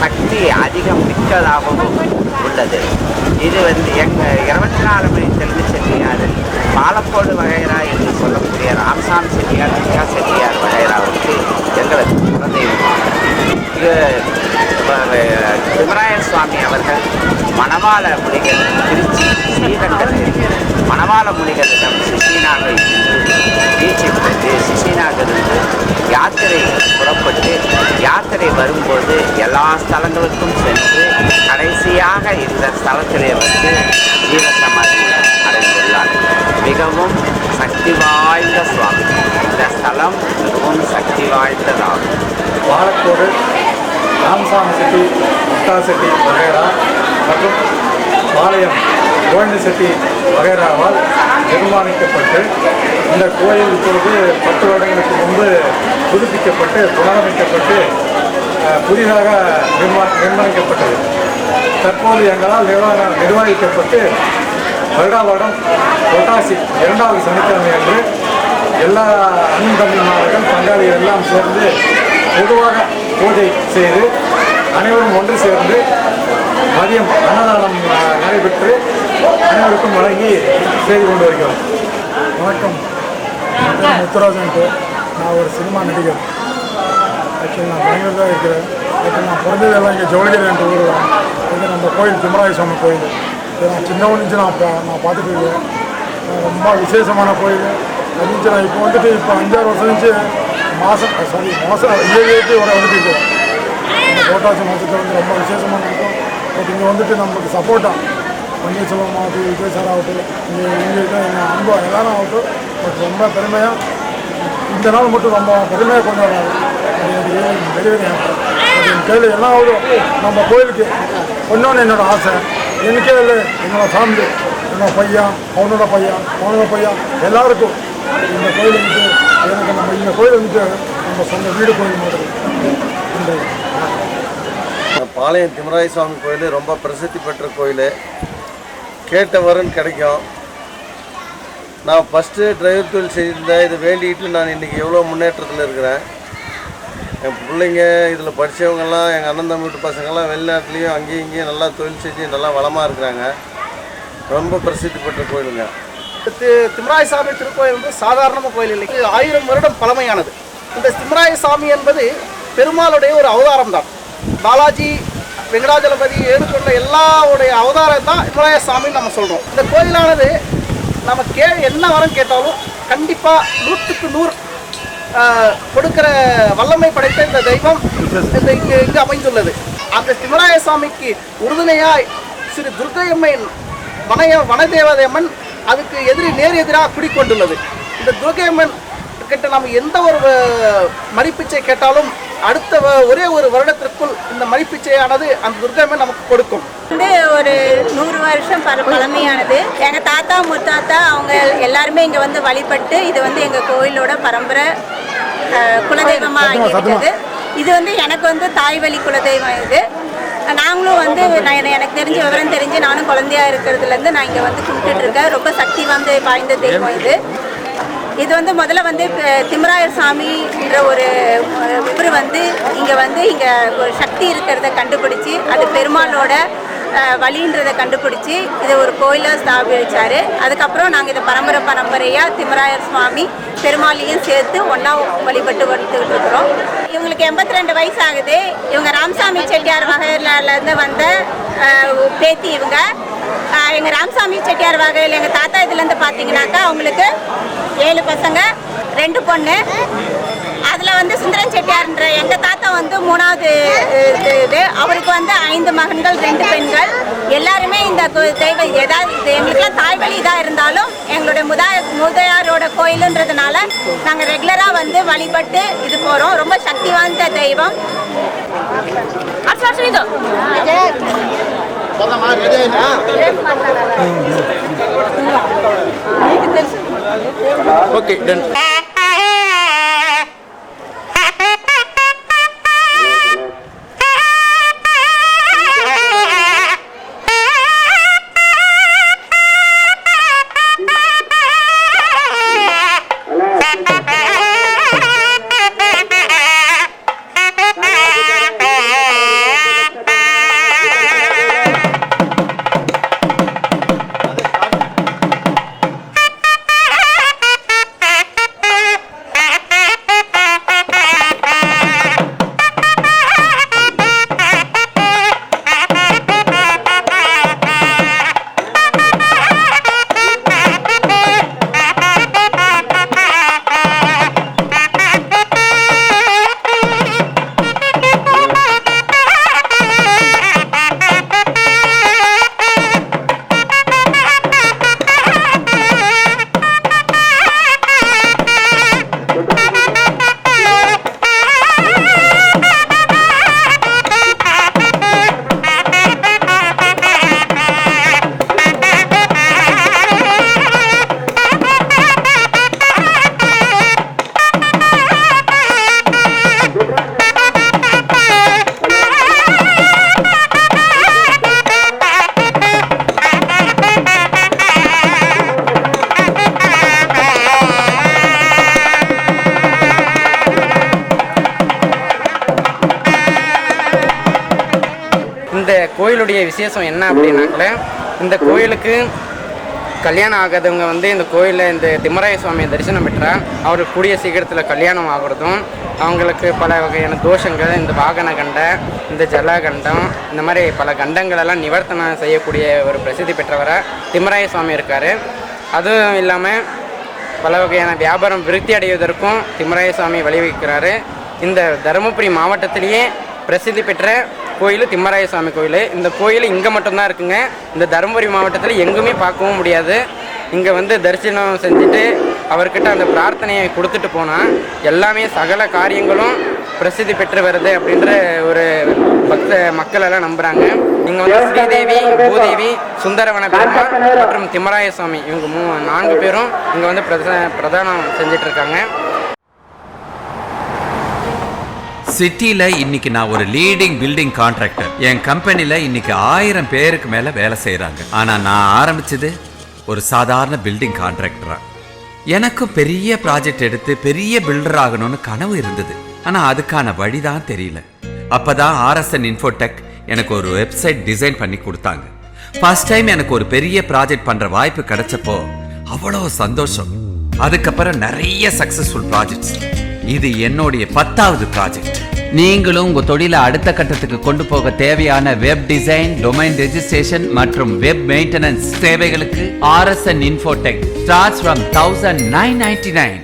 சக்தி அதிகம் மிக்கதாகவும் உள்ளது. இது எங்கள் 24 மணி தெலுங்கு செட்டியார் பாலக்கோடு வகைரா என்று சொல்லக்கூடிய ராமசாமி செட்டியார், மிக்கா செட்டியார் வகைராவுக்கு எங்களது குலதெய்வமாகும். இது திம்மராயர் சுவாமி அவர்கள் மணவாள முனிகள் திருச்சி ஸ்ரீரங்கத்தில் மணவாள முனிகளிடம் சிஷியனாக வீழ்ச்சிப்பட்டு சிஷியனாக யாத்திரை புறப்பட்டு யாத்திரை வரும்போது எல்லா ஸ்தலங்களுக்கும் சென்று கடைசியாக இந்த ஸ்தலத்திலே ஜீவசமாதி அடைந்துள்ளார். மிகவும் சக்தி வாய்ந்த சுவாமி. இந்த ஸ்தலம் மிகவும் சக்தி வாய்ந்ததாகும். பாலக்கோடு ராமசாமி செட்டி, முட்டா செட்டி வகைரா மற்றும் பாளையம் கோவிந்த செட்டி வகைராவால் நிர்மாணிக்கப்பட்டு இந்த கோயில் இப்பொழுது 10 வருடங்களுக்கு முன்பு புதுப்பிக்கப்பட்டு புனரமைக்கப்பட்டு புதிதாக நிர்மாணிக்கப்பட்டது. தற்போது எங்களால் நிர்வகிக்கப்பட்டு வருடம் புரட்டாசி 2வது சனிக்கிழமை அன்று எல்லா அண்ணன் தம்பிமார்கள் பங்காளிகள் எல்லாம் சேர்ந்து பொதுவாக பூஜை செய்து அனைவரும் ஒன்று சேர்ந்து மதியம் அன்னதானம் நடைபெற்று அனைவருக்கும் வழங்கி செய்து கொண்டு வருகிறோம். வணக்கம், முத்துராஜன்ட்டு. நான் ஒரு சினிமா நடிகர். ஆக்சுவலி நான் பெங்களூர் தான் இருக்கிறேன். ஆக்சுவலி நான் பிறந்ததெல்லாம் இங்கே ஜோலிகிரி என்ற ஊர் தான். இது நம்ம கோயில் திம்மராய சுவாமி கோயில். இது நான் சின்ன ஒன்று நான் பார்த்துட்டு இருக்கேன். ரொம்ப விசேஷமான கோயில் இருந்துச்சு. நான் இப்போ வந்துட்டு இப்போ 5-6 வருஷம் இருந்துச்சு மாதம் ஏற்றி வர வந்துட்டு இருக்கேன். இந்த புரட்டாசி மாதத்தில் வந்து ரொம்ப விசேஷமாக இருக்கும். பட் இங்கே வந்துட்டு நம்மளுக்கு சப்போர்ட்டாக பன்னீர்செல்வம் ஆகட்டும், விஜய் சார் ஆகட்டும், இங்கே எங்கள் அன்பு எல்லாரும் ஆகட்டும். பட் ரொம்ப பெருமையாக இந்த நாள் மட்டும் ரொம்ப பெருமையாக கொண்டாடுறாங்க. அது எனக்கு வெரி வெரி ஹாப்பி. அது என் கையில் என்ன ஆகுதோ நம்ம கோயிலுக்கு ஒன்றொன்று என்னோடய ஆசை. எனக்கே இல்லை, என்னோடய ஃபேமிலி, என்னோடய பையன், அவனோட பையன் எல்லாருக்கும் இந்த கோயில் வந்துட்டு எனக்கு நம்ம இந்த கோயில் வந்துட்டு நம்ம சொந்த வீடு கோயில் மாதிரி. இந்த பாளையம் திம்மராய சுவாமி கோயில் ரொம்ப பிரசித்தி பெற்ற கோயில். கேட்ட வரன் கிடைக்கும். நான் ஃபஸ்ட்டு டிரைவர் தொழில் செய்திருந்தேன். இதை வேண்டிக்கிட்டு நான் இன்றைக்கி எவ்வளோ முன்னேற்றத்தில் இருக்கிறேன். என் பிள்ளைங்க இதில் படித்தவங்கெல்லாம், எங்கள் அண்ணன் தம்பி வீட்டு பசங்கள்லாம் வெளிநாட்டுலேயும் அங்கேயும் இங்கேயும் நல்லா தொழில் செஞ்சு நல்லா வளமாக இருக்கிறாங்க. ரொம்ப பிரசித்தி பெற்ற கோயிலுங்க. திம்மராய சாமி திருக்கோயில் வந்து சாதாரணமாக கோயில் இல்லை, 1000 வருடம் பழமையானது. இந்த திம்மராய சாமி என்பது பெருமாளுடைய ஒரு அவதாரம் தான். பாலாஜி, வெங்கடாஜலபதி, ஏழுக்கொண்ட எல்லாருடைய அவதாரம் தான் திம்மராய சாமின்னு நம்ம சொல்கிறோம். இந்த கோயிலானது நம்ம என்ன வரம் கேட்டாலும் கண்டிப்பாக 100க்கு 100 கொடுக்கிற வல்லமை படைத்த இந்த தெய்வம் இங்கு அமைந்துள்ளது. அந்த திம்மராய சாமிக்கு உறுதுணையாய் ஸ்ரீ துர்க்கையம்மன் வனதேவதையம்மன் அதுக்கு நேர் எதிராக குடிக்கொண்டுள்ளது. இந்த துர்க்கையம்மன் கிட்ட நம்ம எந்த ஒரு மடிப்பிச்சை கேட்டாலும் அடுத்த ஒரே ஒரு வருடத்திற்குள் இந்த மடிப்பிச்சையானது அந்த துர்க்கையம்மன் நமக்கு கொடுக்கும். ஒரு 100 வருஷம் பழமையானது. எங்கள் தாத்தா முத்தாத்தா அவங்க எல்லாருமே இங்கே வந்து வழிபட்டு இது வந்து எங்கள் கோயிலோட பரம்பரை குலதெய்வமாக இருக்குது. இது வந்து எனக்கு வந்து தாய் வழி குலதெய்வம். இது நாங்களும் வந்து எனக்கு தெரிஞ்ச விவரம் தெரிஞ்சு நானும் குழந்தையா இருக்கிறதுலேருந்து நான் இங்கே வந்து கும்பிட்டுட்டு இருக்கேன். ரொம்ப சக்தி வாய்ந்த தெய்வம் இது. இது வந்து முதல்ல வந்து திம்மராயர் சாமின்ற ஒரு இவர் வந்து இங்கே ஒரு சக்தி இருக்கிறத கண்டுபிடிச்சி அது பெருமாளோட வழின்றதை கண்டுபிடிச்சி இதை ஒரு கோயிலாக ஸ்தாபிச்சார். அதுக்கப்புறம் நாங்கள் இதை பரம்பரையாக திம்மராயர் சுவாமி பெருமாளையும் சேர்த்து ஒன்றா வழிபட்டு வந்துக்கிட்டு இருக்கிறோம். இவங்களுக்கு 82 வயசு ஆகுது. இவங்க ராமசாமி செட்டியார் வகையிலேருந்து வந்த பேத்தி இவங்க. எங்கள் ராமசாமி செட்டியார் வகையில் எங்கள் தாத்தா இதுலேருந்து பார்த்தீங்கன்னாக்கா அவங்களுக்கு 7 பசங்க 2 பொண்ணு. அதில் வந்து சுந்தரன் செட்டியார்ன்ற எங்கள் தாத்தா வந்து 3வது இது. அவருக்கு வந்து 5 மகன்கள் 2 பெண்கள். எல்லாருமே இந்த தெய்வம் ஏதாவது இது எங்களுக்குலாம் தாய்வழி இதாக இருந்தாலும் எங்களுடைய முதலியாரோட கோயிலுன்றதுனால நாங்கள் ரெகுலராக வந்து வழிபட்டு இது போகிறோம். ரொம்ப சக்தி வாய்ந்த தெய்வம். Okay done. இந்த கோயிலுடைய விசேஷம் என்ன அப்படின்னாக்கல, இந்த கோயிலுக்கு கல்யாணம் ஆகாதவங்க வந்து இந்த கோயிலில் இந்த திம்மராய சுவாமியை தரிசனம் பெற்றால் அவருக்கு கூடிய சீக்கிரத்தில் கல்யாணம் ஆகிறதும், அவங்களுக்கு பல வகையான தோஷங்கள், இந்த வாகன கண்டை, இந்த ஜலகண்டம், இந்த மாதிரி பல கண்டங்களெல்லாம் நிவர்த்தனம் செய்யக்கூடிய ஒரு பிரசித்தி பெற்றவராக திம்மராய சுவாமி இருக்கார். அதுவும் இல்லாமல் பல வகையான வியாபாரம் விருத்தி அடைவதற்கும் திம்மராய சுவாமி வழிவகுக்கிறாரு. இந்த தருமபுரி மாவட்டத்திலேயே பிரசித்தி பெற்ற கோயில் திம்மராய சுவாமி கோயில். இந்த கோயில் இங்கே மட்டும்தான் இருக்குங்க. இந்த தருமபுரி மாவட்டத்தில் எங்குமே பார்க்கவும் முடியாது. இங்கே வந்து தரிசனம் செஞ்சுட்டு அவர்கிட்ட அந்த பிரார்த்தனையை கொடுத்துட்டு போனால் எல்லாமே சகல காரியங்களும் பிரசித்தி பெற்று வருது அப்படின்ற ஒரு மக்கள் எல்லாம் நம்புகிறாங்க. இங்கே வந்து ஸ்ரீதேவி, பூதேவி, சுந்தரவன பெருமாள் மற்றும் திம்மராய சுவாமி இவங்க 4 பேரும் இங்கே வந்து பிரதானம் செஞ்சிட்ருக்காங்க. சிட்டியில் இன்னைக்கு நான் ஒரு லீடிங் பில்டிங் கான்ட்ராக்டர். என் கம்பெனியில் இன்னைக்கு 1000 பேருக்கு மேலே வேலை செய்கிறாங்க. ஆனால் நான் ஆரம்பிச்சது ஒரு சாதாரண பில்டிங் கான்ட்ராக்டரா. எனக்கும் பெரிய ப்ராஜெக்ட் எடுத்து பெரிய பில்டர் ஆகணும்னு கனவு இருந்தது. ஆனால் அதுக்கான வழிதான் தெரியல. அப்பதான் RSN இன்ஃபோடெக் எனக்கு ஒரு வெப்சைட் டிசைன் பண்ணி கொடுத்தாங்க. ஃபர்ஸ்ட் டைம் எனக்கு ஒரு பெரிய ப்ராஜெக்ட் பண்ற வாய்ப்பு கிடைச்சப்போ அவ்வளோ சந்தோஷம். அதுக்கப்புறம் நிறைய சக்சஸ்ஃபுல் ப்ராஜெக்ட்ஸ். இது என்னுடைய 10வது ப்ராஜெக்ட். நீங்களும் உங்க தொழிலை அடுத்த கட்டத்துக்கு கொண்டு போக தேவையான வெப் டிசைன், டொமைன் ரெஜிஸ்ட்ரேஷன் மற்றும் வெப் மெயின்டெனன்ஸ் சேவைகளுக்கு RSN இன்ஃபோடெக் starts from 1999.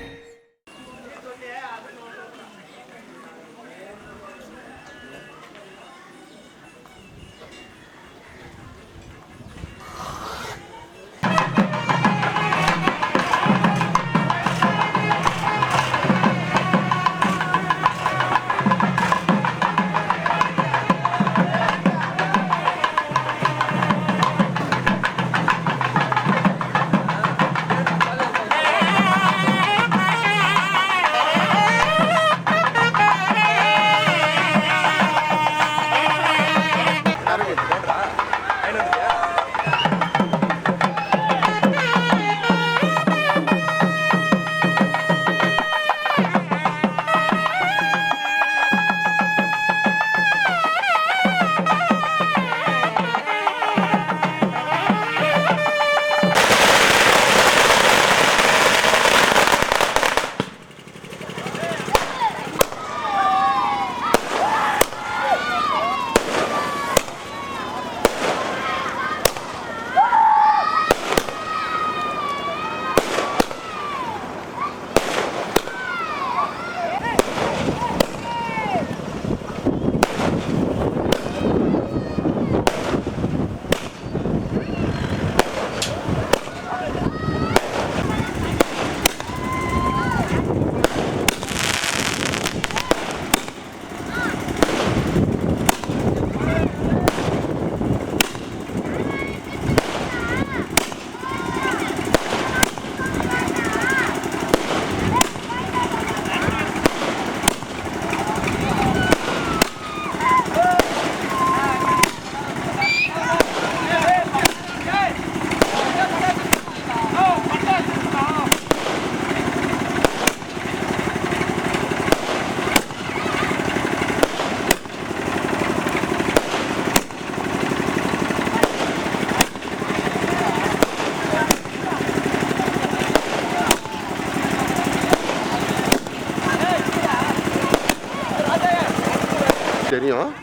தெரியும்.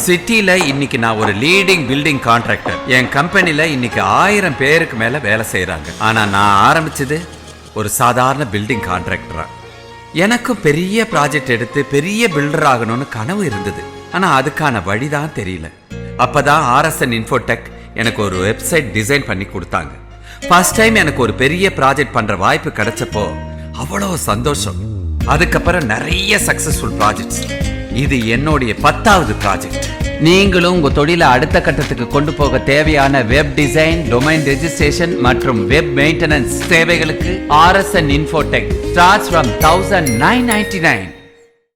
சிட்டில இன்னைக்கு நான் ஒரு லீடிங் பில்டிங் கான்ட்ராக்டர். என் கம்பெனில இன்னைக்கு 1000 பேருக்கு மேல வேலை செய்யறாங்க. ஆனா நான் ஆரம்பிச்சது ஒரு சாதாரண பில்டிங் கான்ட்ராக்டரா. எனக்கும் பெரிய ப்ராஜெக்ட் எடுத்து பெரிய பில்டர் ஆகணும்னு கனவு இருந்தது. ஆனா அதுக்கான வழிதான் தெரியல. அப்பதான் RSN இன்ஃபோடெக் எனக்கு ஒரு வெப்சைட் டிசைன் பண்ணி கொடுத்தாங்க. ஃபர்ஸ்ட் டைம் எனக்கு ஒரு பெரிய ப்ராஜெக்ட் பண்ற வாய்ப்பு கிடைச்சப்போ அவ்வளவு சந்தோஷம். அதுக்கப்புறம் நிறைய சக்சஸ்ஃபுல் ப்ராஜெக்ட்ஸ். இது என்னுடைய 10வது ப்ராஜெக்ட். நீங்களும் உங்க தொழிலை அடுத்த கட்டத்துக்கு கொண்டு போக தேவையான வெப் டிசைன், டொமைன் ரெஜிஸ்ட்ரேஷன் மற்றும் வெப் மெயின்டெனன்ஸ் சேவைகளுக்கு RSN இன்ஃபோடெக் starts from 1999.